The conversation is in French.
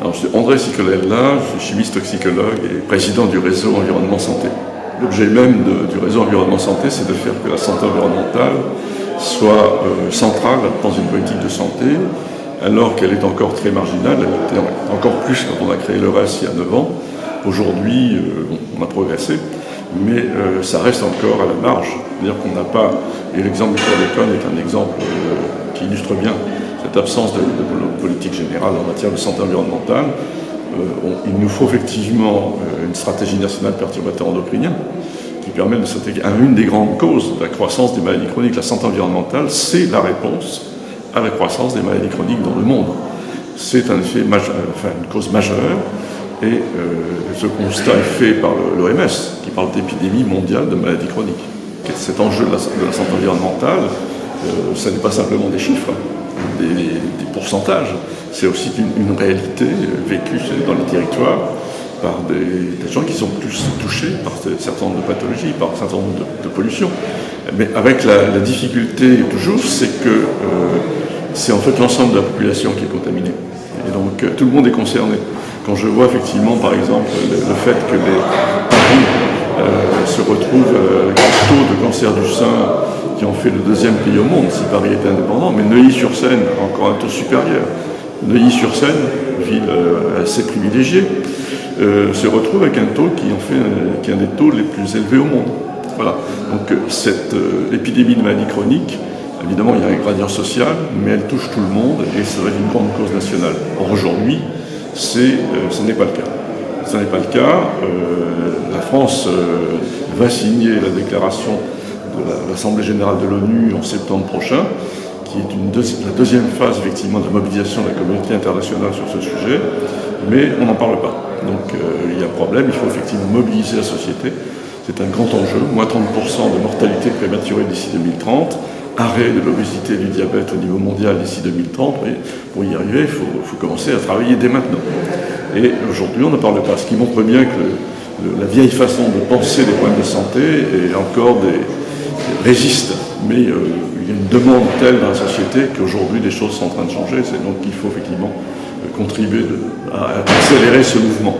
Alors, je suis André Cicolella, je suis chimiste toxicologue et président du réseau Environnement Santé. L'objet même du réseau Environnement Santé, c'est de faire que la santé environnementale soit centrale dans une politique de santé, alors qu'elle est encore très marginale. Elle était encore plus quand on a créé le RES il y a 9 ans. Aujourd'hui, on a progressé, mais ça reste encore à la marge. C'est-à-dire qu'on n'a pas, et l'exemple du chlordécone est un exemple qui illustre bien cette absence de politique générale en matière de santé environnementale. Il nous faut effectivement une stratégie nationale perturbateur endocrinien qui permet de s'attaquer à une des grandes causes de la croissance des maladies chroniques. La santé environnementale, c'est la réponse à la croissance des maladies chroniques dans le monde. C'est un effet majeur, une cause majeure, et ce constat est fait par l'OMS, qui parle d'épidémie mondiale de maladies chroniques. Cet enjeu de la santé environnementale, ce n'est pas simplement des chiffres, des pourcentages, c'est aussi une réalité vécue dans les territoires par des gens qui sont plus touchés par un certain nombre de pathologies, par un certain nombre de pollutions. Mais avec la difficulté toujours, c'est que c'est en fait l'ensemble de la population qui est contaminée. Et donc tout le monde est concerné. Quand je vois effectivement par exemple le fait que Paris se retrouve avec un taux de cancer du sein qui en fait le 2e pays au monde, si Paris était indépendant, mais Neuilly-sur-Seine a encore un taux supérieur. Neuilly-sur-Seine, ville assez privilégiée, se retrouve avec un taux qui est un des taux les plus élevés au monde. Voilà. Donc cette épidémie de maladies chroniques, évidemment il y a un gradient social, mais elle touche tout le monde et ça va être une grande cause nationale. Or aujourd'hui, ce n'est pas le cas. Ce n'est pas le cas. La France va signer la déclaration de l'Assemblée générale de l'ONU en septembre prochain, qui est la deuxième phase effectivement de la mobilisation de la communauté internationale sur ce sujet, mais on n'en parle pas. Donc il y a un problème, il faut effectivement mobiliser la société. C'est un grand enjeu, moins 30% de mortalité prématurée d'ici 2030, arrêt de l'obésité et du diabète au niveau mondial d'ici 2030, mais pour y arriver, il faut commencer à travailler dès maintenant. Et aujourd'hui, on ne parle pas, ce qui montre bien que la vieille façon de penser des problèmes de santé est encore résiste, mais il y a une demande telle dans la société qu'aujourd'hui les choses sont en train de changer, c'est donc qu'il faut effectivement contribuer à accélérer ce mouvement.